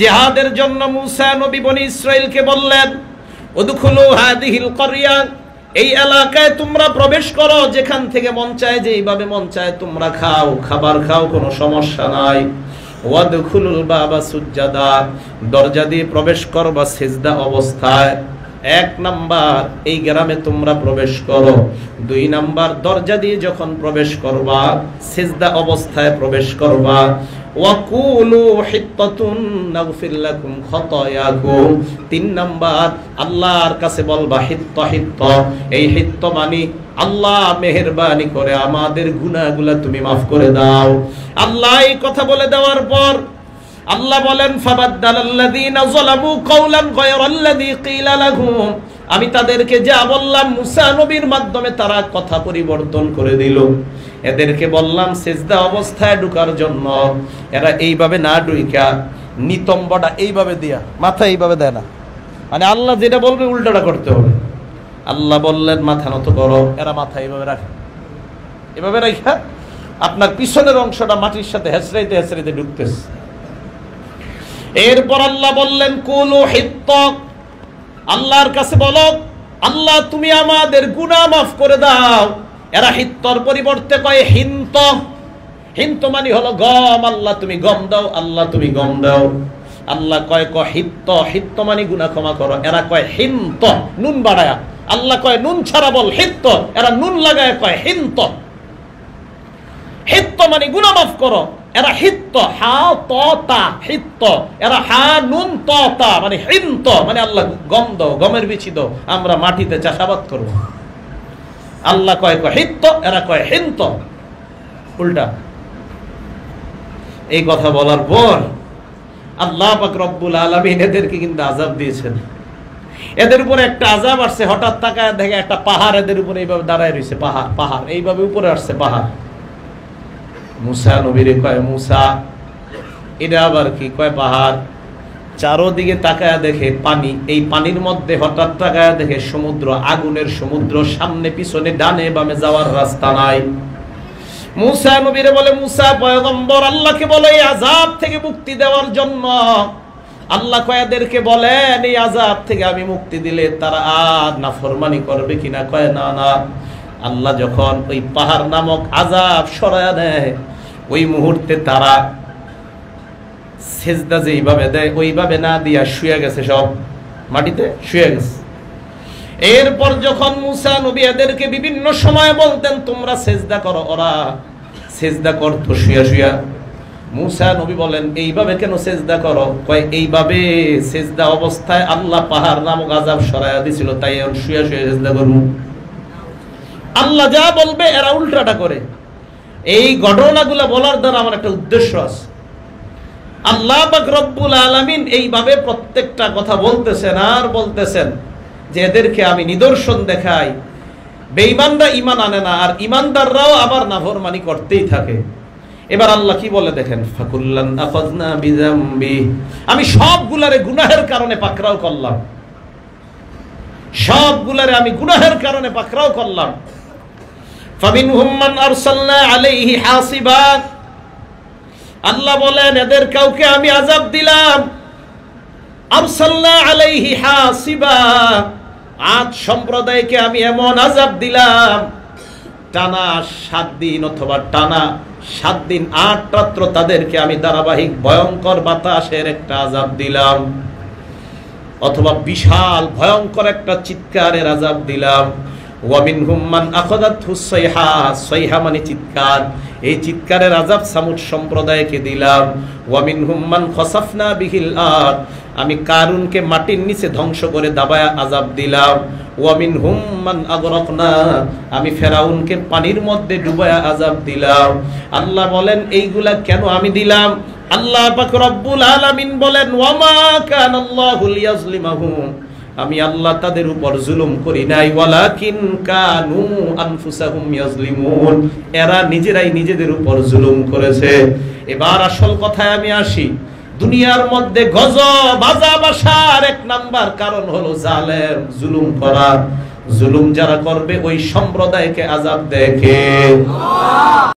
জিহাদের জন্য মুসা নবী বনি ইসরাইলকে বললেন, উদখুলু হাদিহিল ক্বরিয়া, এই এলাকায় তোমরা প্রবেশ করো, যেখান থেকে মন চায় যেইভাবে মন চায় তোমরা খাও, খাবার খাও, কোনো সমস্যা নাই। ওয়াদখুলুল বাবা সুজ্জাদা, দরজা দিয়ে প্রবেশ করবা সিজদা অবস্থায়। 1 নাম্বার, এই গ্রামে তোমরা প্রবেশ করো। 2 নাম্বার, দরজা দিয়ে যখন প্রবেশ করবা সিজদা অবস্থায় প্রবেশ করবা। ওয়াকুলু হিত্তাতুন নাগফির লাকুম খাতায়াকুম। 3 নাম্বার, আল্লাহর কাছে বলবা হিত্তা হিত্তা, এই হিত্তা মানে আল্লাহ মেহেরবানি করে আমাদের গুনাহগুলো তুমি মাফ করে দাও। আল্লাহ এই কথা বলে দেওয়ার পর আল্লাহ বলেন, ফাবাদদালাল্লাযীনা যালামু কাওলান গায়রাল্লাযী ক্বিলা লাহুম, আমি তাদেরকে যা বললাম মুসা নবীর মাধ্যমে তারা কথা পরিবর্তন করে দিল। এদেরকে বললাম সিজদা অবস্থায় ঢোকার জন্য, এরা এইভাবে না ঢুইকা নিতম্বটা এইভাবে দিয়া, মাথা এইভাবে দেয় না, মানে আল্লাহ যেটা বলবে উল্টাটা করতে হবে। আল্লাহ বললেন মাথা নত করো, এরা মাথা এইভাবে রাখে, এভাবে রাখা আপনার পিছনের অংশটা মাটির সাথে হেসরাইতে হেসরাইতে ঢুকতেছে। এরপর আল্লাহ বললেন কুলু হিত্তা, আল্লাহর কাছে বলো আল্লাহ তুমি আমাদের গুনাহ মাফ করে দাও। এরা হিত্তর পরিবর্তে কয় হিন্ত। হিন্ত মানে হলো গম, আল্লাহ তুমি গম দাও, আল্লাহ তুমি গম দাও। আল্লাহ কয় হিত্ত, হিত্ত মানে গুনাহ ক্ষমা করো। এরা কয় হিন্ত, নুন বাড়ায়া। আল্লাহ কয় নুন ছাড়া বল হিত্ত, এরা নুন লাগায় কয় হিন্ত। হিত্ত মানে গুনাহ মাফ করো, এরা হিত্ত, হা ত তা হিত্ত, এরা হা নুন ত তা মানে হিন্ত, মানে আল্লাহ গম দাও, গমের বিচি দাও, আমরা মাটিতে চাষাবাদ করব। আল্লাহ কয় হিত্ত, এরা কয় হিন্ত, উল্টা। এই কথা বলার পর আল্লাহ পাক রব্বুল আলামিন এদেরকে কিন্তু আযাব দিয়েছেন। এদের উপরে একটা আযাব আসছে, হঠাৎ তাকায় দেখে একটা পাহাড় এদের উপরে এইভাবে দাঁড়ায় রয়েছে। পাহাড় এইভাবে উপরে আসছে পাহাড়। মুসা নবীরে কয় মুসা এটা আবার কি? কয় পাহাড়। চারোদিকে তাকায়া দেখে পানি, এই পানির মধ্যে হঠাৎ তাকায়া দেখে সমুদ্র, আগুনের সমুদ্র, সামনে পিছনে ডানে বামে যাওয়ার রাস্তা নাই। মুসা নবীরে বলে মুসা পয়গম্বর আল্লাহকে বলে এই আযাব থেকে মুক্তি দেওয়ার জন্য। আল্লাহ কয় এদেরকে বলেন এই আযাব থেকে আমি মুক্তি দিলে তারা আর নাফরমানি করবে কিনা? কয় না না। আল্লাহ যখন ওই পাহাড় নামক আযাব সরায়া দেয়, ওই মুহূর্তে তারা সেজদা যেইভাবে দেয় ওইভাবে না দিয়া শুয়ে গেছে, সব মাটিতে শুয়ে গেছে। এরপর যখন মুসা নবী এদেরকে বিভিন্ন সময় বলতেন তোমরা সেজদা করো, ওরা সেজদা করতো শুয়া শুয়া। মুসা নবী বলেন এইভাবে কেন সেজদা করো? কয় এইভাবে সেজদা অবস্থায় আল্লাহ পাহাড় নামক আযাব সরায়া দিছিল, তাই এখন শুয়া শুয়া সেজদা করব। আল্লাহ যা বলবে এরা উল্টাটা করে। এই ঘটনাগুলো বলার দ্বারা আমার একটা উদ্দেশ্য আছে। আল্লাহ পাক রব্বুল আলামিন এইভাবে প্রত্যেকটা কথা বলতেছেন আর বলতেছেন যে এদেরকে আমি নিদর্শন দেখাই। বেঈমানরা ঈমান আনে না, আর ঈমানদাররাও আবার নাফরমানি করতেই থাকে। এবার আল্লাহ কি বলে দেখেন, ফাকুল্লান আখাযনা বিযামবি, আমি সবগুলারে গুনাহের কারণে পাকড়াও করলাম, সবগুলারে আমি গুনাহের কারণে পাকড়াও করলাম। ফামিনহুম মান আরসালনা আলাইহি হাসিবা, আল্লাহ বলেন এদের কাউকে আমি আযাব দিলাম। আরসালনা আলাইহি হাসিবা, আদ সম্প্রদায়কে আমি এমন আযাব দিলাম টানা 7 দিন অথবা টানা 7 দিন 8 রাত্র তাদেরকে আমি ধারাবাহিক ভয়ঙ্কর বাতাসের একটা আযাব দিলাম, অথবা বিশাল ভয়ঙ্কর একটা চিৎকারের আযাব দিলাম। ওয়ামিনহুম মান আখাযাতহু সাইহা, সাইহা মানে চিৎকার, এই চিৎকারের আযাব সামুদ সম্প্রদায়কে দিলাম। ওয়ামিনহুম মান খাসাফনা বিহিল আরদ, আমি কারুনকে মাটির নিচে ধ্বংস করে দাবায়া আযাব দিলাম। ওয়ামিনহুম মান আগরাকনা, আমি ফেরাউনকে পানির মধ্যে ডুবায়া আযাব দিলাম। আল্লাহ বলেন এইগুলা কেন আমি দিলাম? আল্লাহ পাক রব্বুল আলামিন বলেন ওয়ামা কানাল্লাহু লিয়াজলিমাহুম, আমি আল্লাহ তাদের উপর জুলুম করি নাই, ওয়ালাকিন কানু আনফুসাহুম ইয়াজলিমুন, এরা নিজেরাই নিজেদের উপর জুলুম করেছে। এবার আসল কথায় আমি আসি। দুনিয়ার মধ্যে গজব আযাব আসার 1 নাম্বার কারণ হলো জালেম, জুলুম করা। জুলুম যারা করবে ওই সম্প্রদায়কে আযাব দেখে।